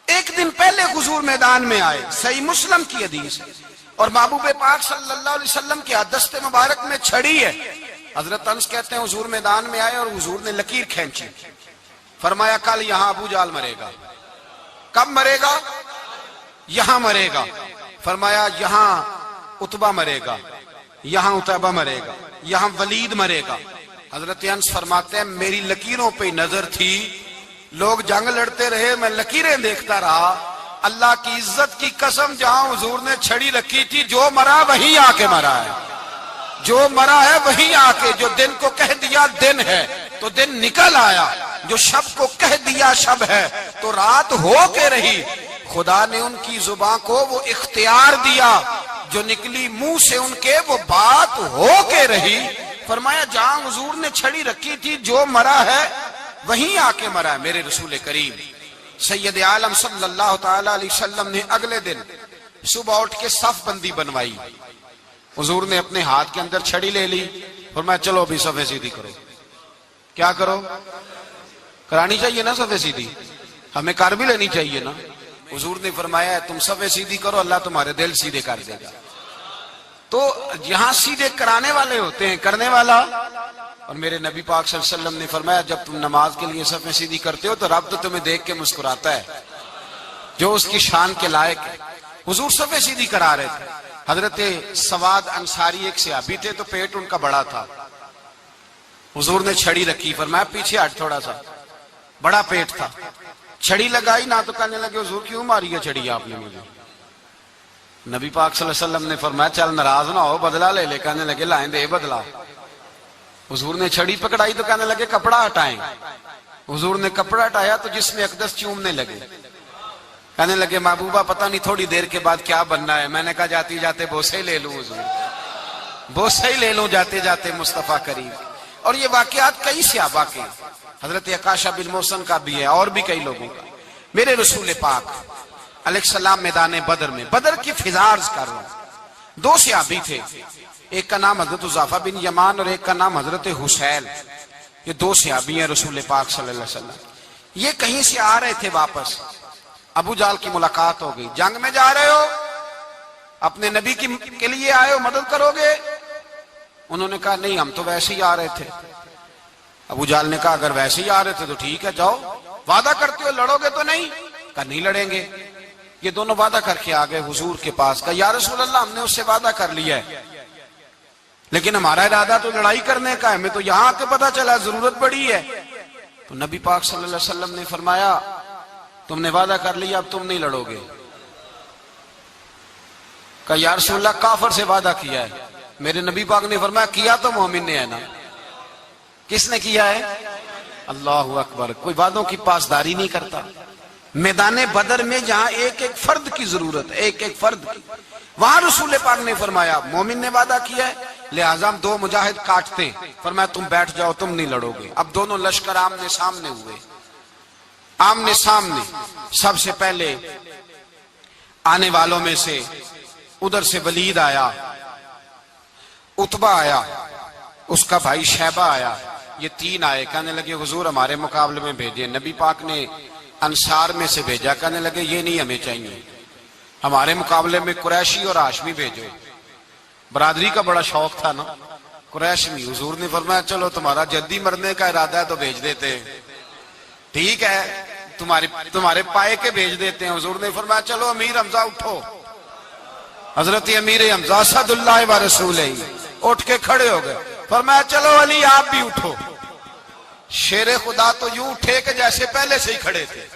ایک دن پہلے حضور میدان میں آئے، صحیح مسلم کی حدیث، اور محبوب پاک صلی اللہ علیہ وسلم کے دست مبارک میں چھڑی ہے۔ حضرت انس کہتے ہیں حضور میدان میں آئے اور حضور نے لکیر کھینچی، فرمایا کل یہاں ابو جہل مرے گا۔ کب مرے گا؟ یہاں مرے گا۔ فرمایا یہاں عتبہ مرے گا، یہاں عتیبہ مرے گا، یہاں ولید مرے گا۔ حضرت انس فرماتے ہیں میری لکیروں پہ نظر تھی، لوگ جنگ لڑتے رہے، میں لکیریں دیکھتا رہا۔ اللہ کی عزت کی قسم، جہاں حضور نے چھڑی رکھی تھی، جو مرا وہیں آ کے مرا ہے، جو مرا ہے وہیں آ کے۔ جو دن کو کہہ دیا دن ہے تو دن نکل آیا، جو شب کو کہہ دیا شب ہے تو رات ہو کے رہی۔ خدا نے ان کی زبان کو وہ اختیار دیا، جو نکلی منہ سے ان کے وہ بات ہو کے رہی۔ فرمایا جہاں حضور نے چھڑی رکھی تھی، جو مرا ہے وہیں آ کے مرا ہے میرے رسول کریم سید عالم صلی اللہ تعالی علیہ وسلم نے اگلے دن صبح اٹھ کے صف بندی بنوائی۔ حضور نے اپنے ہاتھ کے اندر چھڑی لے لی، فرمایا چلو ابھی صفیں سیدھی کرو۔ کیا کرو؟ کرانی چاہیے نا صفیں سیدھی، ہمیں کر بھی لینی چاہیے نا۔ حضور نے فرمایا تم صفیں سیدھی کرو، اللہ تمہارے دل سیدھے کر دے گا۔ تو یہاں سیدھے کرانے والے ہوتے ہیں، کرنے والا۔ اور میرے نبی پاک صلی اللہ علیہ وسلم نے فرمایا جب تم نماز کے لیے صفیں سیدھی کرتے ہو تو رب تو تمہیں دیکھ کے مسکراتا ہے، جو اس کی شان کے لائق ہے۔ حضور صفیں سیدھی کرا رہے تھے۔ حضرت سواد انصاری ایک صحابی تھے، تو پیٹ ان کا بڑا تھا۔ حضور نے چھڑی رکھی، فرمایا پیچھے ہٹ تھوڑا سا، بڑا پیٹ تھا۔ چھڑی لگائی نہ تو کہنے لگے حضور کیوں ماری ہے چھڑی آپ نے مجھے؟ نبی پاک صلی اللہ علیہ وسلم نے فرمایا چل ناراض نہ ہو، بدلہ لے لے۔ کہنے لگے لائیں دے بدلہ۔ حضور نے چھڑی پکڑائی تو کہنے لگے کپڑا ہٹائیں۔ حضور نے کپڑا ہٹایا تو جسم اقدس چومنے لگے۔ کہنے لگے محبوبہ پتہ نہیں تھوڑی دیر کے بعد کیا بننا ہے۔ میں نے کہا جاتی جاتے بوسے لے لوں حضور، بوسے لے لوں جاتے جاتے مصطفیٰ کریم۔ اور یہ واقعات کئی صحابہ کے، حضرت عکاشہ بن محصن کا بھی ہے اور بھی کئی لوگوں کا۔ میرے رسول پاک علیہ السلام میدان بدر میں، بدر کی فضا عرض کر رہا ہوں، دو صحابی تھے، ایک کا نام حضرت حذیفہ بن یمان اور ایک کا نام حضرت حسیل۔ یہ دو صحابی ہیں رسول پاک صلی اللہ علیہ وسلم۔ یہ کہیں سے آ رہے تھے واپس، ابو جہل کی ملاقات ہو گئی۔ جنگ میں جا رہے ہو، اپنے نبی کے لیے آئے ہو، مدد کرو گے؟ انہوں نے کہا نہیں ہم تو ویسے ہی آ رہے تھے۔ ابو جہل نے کہا اگر ویسے ہی آ رہے تھے تو ٹھیک ہے جاؤ، وعدہ کرتے ہو لڑو گے تو نہیں؟ کہا نہیں لڑیں گے۔ یہ دونوں وعدہ کر کے آ گئے حضور کے پاس، کہا یا رسول اللہ ہم نے اس سے وعدہ کر لیا ہے، لیکن ہمارا ارادہ تو لڑائی کرنے کا ہے، ہمیں تو یہاں کے پتہ چلا ضرورت بڑی ہے۔ تو نبی پاک صلی اللہ علیہ وسلم نے فرمایا تم نے وعدہ کر لیا اب تم نہیں لڑو گے۔ کہا یا رسول اللہ کافر سے وعدہ کیا ہے۔ میرے نبی پاک نے فرمایا کیا تو مومن نے ہے نا۔ کس نے کیا ہے؟ اللہ اکبر۔ کوئی وعدوں کی پاسداری نہیں کرتا۔ میدان بدر میں جہاں ایک ایک فرد کی ضرورت ہے، ایک ایک فرد کی، وہاں رسول پاک نے فرمایا مومن نے وعدہ کیا ہے لہذا ہم دو مجاہد کاٹتے، فرمایا تم بیٹھ جاؤ تم نہیں لڑو گے۔ اب دونوں لشکر آمنے سامنے ہوئے، آمنے سامنے۔ سب سے پہلے آنے والوں میں سے ادھر سے ولید آیا، عتبہ آیا، اس کا بھائی شیبہ آیا، یہ تین آئے۔ کہنے لگے حضور ہمارے مقابلے میں بھیجے۔ نبی پاک نے انصار میں سے بھیجا، کہنے لگے یہ نہیں ہمیں چاہیے، ہمارے مقابلے میں قریشی اور ہاشمی بھیجو۔ برادری کا بڑا شوق تھا نا قریشی۔ حضور نے فرمایا چلو تمہارا جلدی مرنے کا ارادہ ہے تو بھیج دیتے، ٹھیک ہے تمہارے پائے کے بھیج دیتے ہیں۔ حضور نے فرمایا چلو امیر حمزہ اٹھو۔ حضرت امیر حمزہ اسد اللہ و رسولہ اٹھ کے کھڑے ہو گئے، فرمایا چلو علی آپ بھی اٹھو۔ شیر خدا تو یوں اٹھے کہ جیسے پہلے سے ہی کھڑے تھے۔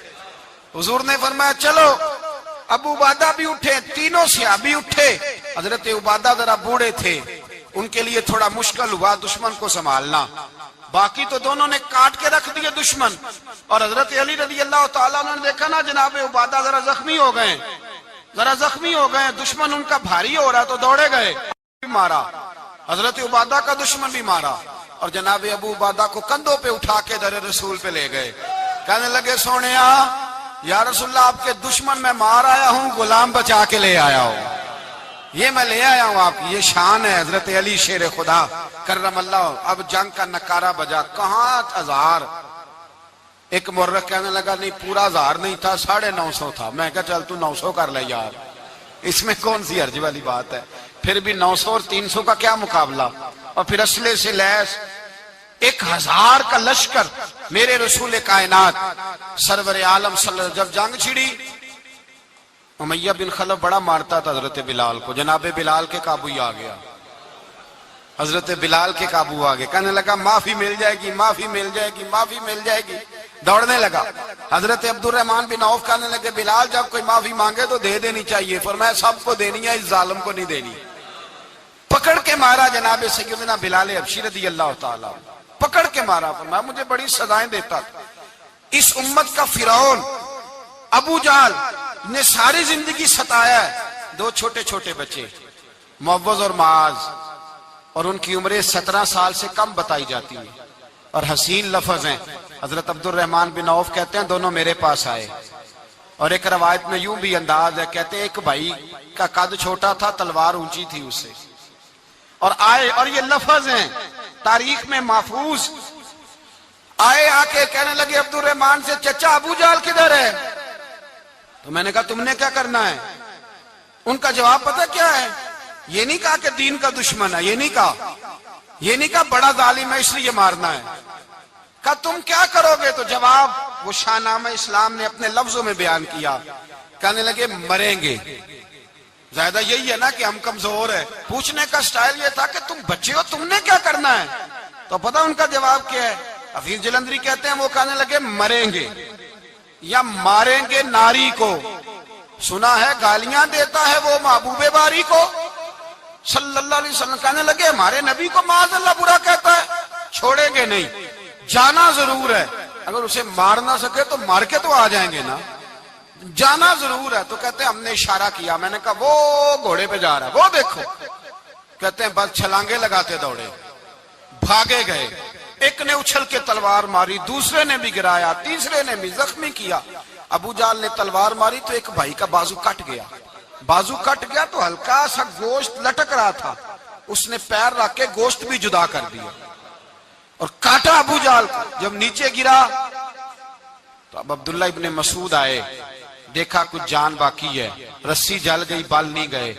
حضور نے فرمایا چلو ابو عبادہ بھی اٹھے، تینوں صحابی اٹھے۔ حضرت عبادہ ذرا بوڑھے تھے، ان کے لیے تھوڑا مشکل ہوا دشمن کو سنبھالنا، باقی تو دونوں نے کاٹ کے رکھ دیے دشمن۔ اور حضرت علی رضی اللہ تعالیٰ نے دیکھا نا جناب عبادہ ذرا زخمی ہو گئے، ذرا زخمی ہو گئے، دشمن ان کا بھاری ہو رہا تو دوڑے گئے، مارا، حضرت عبادہ کا دشمن بھی مارا، اور جناب ابو عبادہ کو کندھوں پہ اٹھا کے در رسول پہ لے گئے۔ کہنے لگے سونیا یا رسول اللہ آپ کے دشمن میں مار آیا ہوں، غلام بچا کے لے آیا ہوں، یہ میں لے آیا ہوں آپ کی، یہ شان ہے حضرت علی شیر خدا کرم اللہ۔ اب جنگ کا نکارہ بجا، کہاں ہزار؟ ایک مورخ کہنے لگا نہیں پورا 1000 نہیں تھا، 950 تھا۔ میں کہا چل تو 900 کر لے یار، اس میں کون سی حرج والی بات ہے؟ پھر بھی 900 اور 300 کا کیا مقابلہ؟ اور پھر اسلحے سے لیس 1000 کا لشکر۔ میرے رسول کائنات سرور عالم صلی اللہ علیہ وسلم جب جنگ چھڑی، امیہ بن خلف بڑا مارتا تھا حضرت بلال کو، جناب بلال کے قابو ہی آ گیا، حضرت بلال کے قابو آ گئے، کہنے لگا معافی مل جائے گی، معافی مل جائے گی، معافی مل جائے گی، دوڑنے لگا۔ حضرت عبد الرحمن بن عوف کہنے لگے بلال جب کوئی معافی مانگے تو دے دینی چاہیے، فرمایا سب کو دینی ہے، اس ظالم کو نہیں دینی۔ پکڑ کے مارا جناب سیدنا بلال حبشی رضی اللہ تعالیٰ، پکڑ کے مارا، فرمایا مجھے بڑی سزائیں دیتا تھا۔ اس امت کا فرعون ابو جہل نے ساری زندگی ستایا ہے۔ دو چھوٹے چھوٹے بچے معوذ اور معاذ، اور ان کی عمریں 17 سال سے کم بتائی جاتی ہیں، اور حسین لفظ ہیں۔ حضرت عبد الرحمن بن عوف کہتے ہیں دونوں میرے پاس آئے، اور ایک روایت میں یوں بھی انداز ہے، کہتے ہیں ایک بھائی کا قد چھوٹا تھا، تلوار اونچی تھی اس سے، اور آئے، اور یہ لفظ ہیں تاریخ میں محفوظ، آئے آ کے کہنے لگے عبد الرحمن سے چچا ابو جہل کدھر ہے؟ تو میں نے کہا تم نے کیا کرنا ہے؟ ان کا جواب پتہ کیا ہے؟ یہ نہیں کہا کہ دین کا دشمن ہے، یہ نہیں کہا بڑا ظالم ہے اس لیے مارنا ہے، کہا تم کیا کرو گے؟ تو جواب وہ شاہ نامہ اسلام نے اپنے لفظوں میں بیان کیا، کہنے لگے مریں گے۔ زیادہ یہی ہے نا کہ ہم کمزور ہے، پوچھنے کا سٹائل یہ تھا کہ تم بچے ہو، تم نے کیا کرنا ہے؟ تو پتہ ان کا جواب کیا ہے؟ حفیظ جلندری کہتے ہیں وہ کہنے لگے مریں گے یا ماریں گے ناری کو، سنا ہے گالیاں دیتا ہے وہ محبوب باری کو صلی اللہ علیہ وسلم، کہنے لگے ہمارے نبی کو معاذ اللہ برا کہتا ہے، چھوڑیں گے نہیں، جانا ضرور ہے، اگر اسے مار نہ سکے تو مار کے تو آ جائیں گے نا، جانا ضرور ہے۔ تو کہتے ہیں ہم نے اشارہ کیا، میں نے کہا وہ گھوڑے پہ جا رہا ہے، وہ دیکھو، کہتے ہیں بس چھلانگے لگاتے دوڑے، بھاگے گئے، ایک نے اچھل کے تلوار ماری، دوسرے نے بھی گرایا، تیسرے نے بھی زخمی کیا۔ ابو جہل نے تلوار ماری تو ایک بھائی کا بازو کٹ گیا، بازو کٹ گیا تو ہلکا سا گوشت لٹک رہا تھا، اس نے پیر رکھ کے گوشت بھی جدا کر دیا اور کاٹا ابو جہل کو۔ جب نیچے گرا تو اب عبداللہ ابن مسعود آئے، دیکھا کچھ جان باقی ہے، رسی جل گئی، بال نہیں گئے۔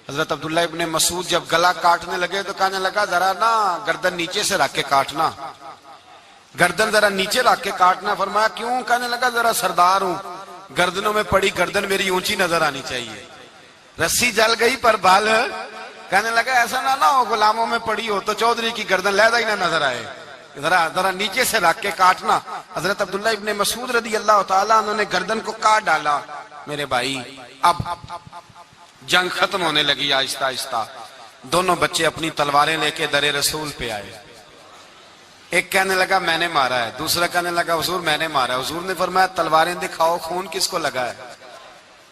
حضرت عبداللہ ابن مسعود جب گلا کاٹنے لگے تو کہنے لگا ذرا نا گردن نیچے سے رکھ کے کاٹنا، گردن ذرا نیچے رکھ کے کاٹنا۔ فرمایا کیوں؟ کہنے لگا ذرا سردار ہوں، گردنوں میں پڑی گردن میری اونچی نظر آنی چاہیے، رسی جل گئی پر بال، کہنے لگا ایسا نہ ہو غلاموں میں پڑی ہو تو چودھری کی گردن لہذا ہی نہ نظر آئے، ذرا نیچے سے رکھ کے کاٹنا۔ حضرت عبداللہ ابن مسعود رضی اللہ تعالیٰ انہوں نے گردن کو کاٹ ڈالا۔ میرے بھائی اب جنگ ختم ہونے لگی آہستہ آہستہ، دونوں بچے اپنی تلواریں لے کے در رسول پہ آئے، ایک کہنے لگا میں نے مارا ہے، دوسرا کہنے لگا حضور میں نے مارا ہے۔ حضور نے فرمایا تلواریں دکھاؤ، خون کس کو لگا ہے؟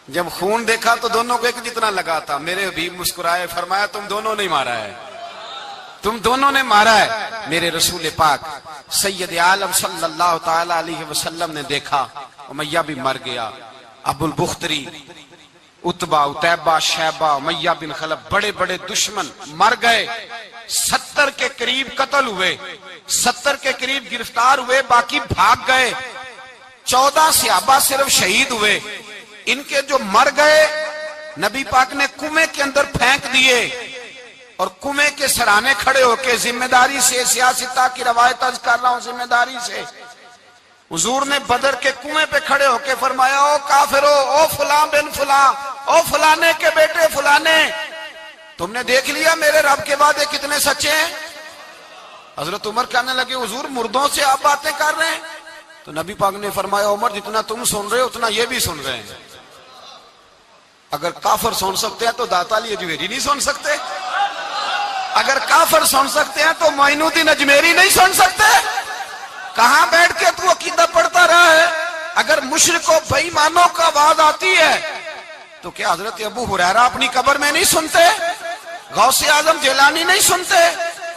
جب خون دیکھا تو دونوں کو ایک جتنا لگا تھا۔ میرے حبیب مسکرائے، فرمایا تم دونوں نے مارا ہے، تم دونوں نے مارا ہے۔ میرے رسول پاک سید عالم صلی اللہ تعالی علیہ وسلم نے دیکھا امیہ بھی مر گیا، ابو البختری، عتبہ، عتیبہ، شیبہ، امیہ بن خلف، بڑے بڑے دشمن مر گئے، 70 کے قریب قتل ہوئے، 70 کے قریب گرفتار ہوئے، باقی بھاگ گئے، 14 صحابہ صرف شہید ہوئے۔ ان کے جو مر گئے نبی پاک نے کنویں کے اندر پھینک دیے، اور کنویں کے سرانے کھڑے ہو کے ذمہ داری سے، سیاستہ کی روایت عرض کر رہا ہوں ذمہ داری سے، حضور نے بدر کے کنویں پہ کھڑے ہو کے فرمایا او کافرو، او فلاں بن فلاں، او فلانے کے بیٹے فلانے، تم نے دیکھ لیا میرے رب کے وعدے کتنے سچے ہیں؟ حضرت عمر کہنے لگے حضور مردوں سے آپ باتیں کر رہے ہیں؟ تو نبی پاک نے فرمایا عمر جتنا تم سن رہے ہو اتنا یہ بھی سن رہے ہیں، اگر کافر سن سکتے ہیں تو داتا علی اجمیری نہیں سن سکتے، اگر کافر سن سکتے ہیں تو معین الدین اجمیری نہیں سن سکتے؟ کہاں بیٹھ کے تو عقیدہ پڑھتا رہا ہے؟ اگر مشرکوں بے ایمانوں کا آواز آتی ہے تو کیا حضرت ابو ہریرہ اپنی قبر میں نہیں سنتے؟ غوث اعظم جیلانی نہیں سنتے؟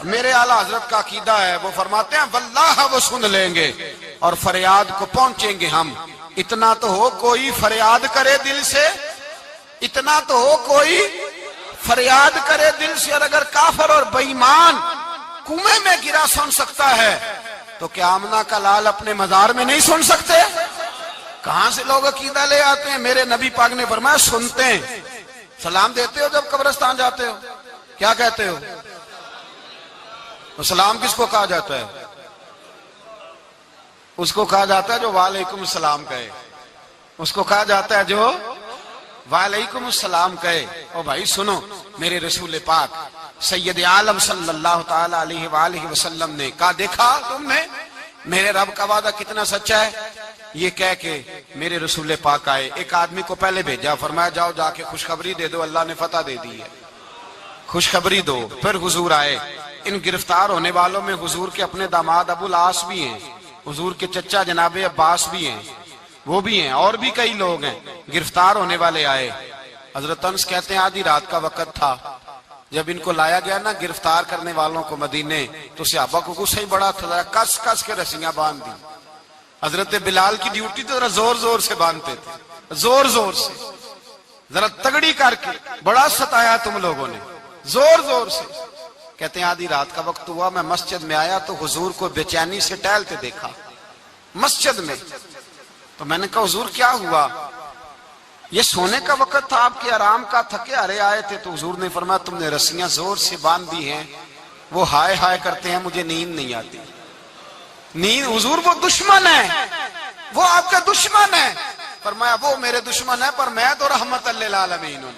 میرے اعلیٰ حضرت کا عقیدہ ہے، وہ فرماتے ہیں واللہ وہ سن لیں گے اور فریاد کو پہنچیں گے ہم۔ اتنا تو ہو کوئی فریاد کرے دل سے، اتنا تو ہو کوئی فریاد کرے دل سے، اور اگر کافر اور بے ایمان کنویں میں گرا سن سکتا ہے تو کیا آمنہ کا لال اپنے مزار میں نہیں سن سکتے؟ کہاں سے لوگ عقیدہ لے آتے ہیں؟ میرے نبی پاک نے فرمایا سنتے ہیں۔ سلام دیتے ہو جب قبرستان جاتے ہو؟ کیا کہتے ہو؟ سلام کس کو کہا جاتا ہے؟ اس کو کہا جاتا ہے جو وعلیکم السلام کہے، اس کو کہا جاتا ہے جو وعلیکم السلام کہے۔ او بھائی سنو، میرے رسول پاک سید عالم صلی اللہ تعالی علیہ وآلہ وسلم نے کہا دیکھا تم نے میرے رب کا وعدہ کتنا سچا ہے. یہ کہہ کے میرے رسول پاک آئے, ایک آدمی کو پہلے بھیجا, فرمایا جاؤ جا کے خوشخبری دے دو, اللہ نے فتح دے دی ہے, خوشخبری دو. پھر حضور آئے. ان گرفتار ہونے والوں میں حضور کے اپنے داماد ابو العاص بھی ہیں, حضور کے چچا جناب عباس بھی ہیں, وہ بھی ہیں, اور بھی کئی لوگ ہیں. گرفتار ہونے والے آئے. حضرت انس کہتے ہیں آدھی رات کا وقت تھا, جب ان کو لایا گیا نا گرفتار کرنے والوں کو مدینے, تو صحابہ کو غصہ ہی بڑا تھا, کس کس کے رسیاں باندھ دی. حضرت بلال کی ڈیوٹی تو ذرا زور زور سے باندھتے تھے, زور زور سے, ذرا تگڑی کر کے, بڑا ستایا تم لوگوں نے, زور زور سے. کہتے ہیں آدھی رات کا وقت ہوا, میں مسجد میں آیا تو حضور کو بے چینی سے ٹہلتے دیکھا مسجد میں. تو میں نے کہا حضور کیا ہوا؟ یہ سونے کا وقت تھا آپ کے آرام کا, تھکے ہارے آئے تھے. تو حضور نے فرمایا تم نے رسیاں زور سے باندھ دی ہیں, وہ ہائے ہائے کرتے ہیں, مجھے نیند نہیں آتی. نیند, حضور وہ دشمن ہے, وہ آپ کا دشمن ہے. فرمایا وہ میرے دشمن ہے پر میں تو رحمت للعالمین ہوں.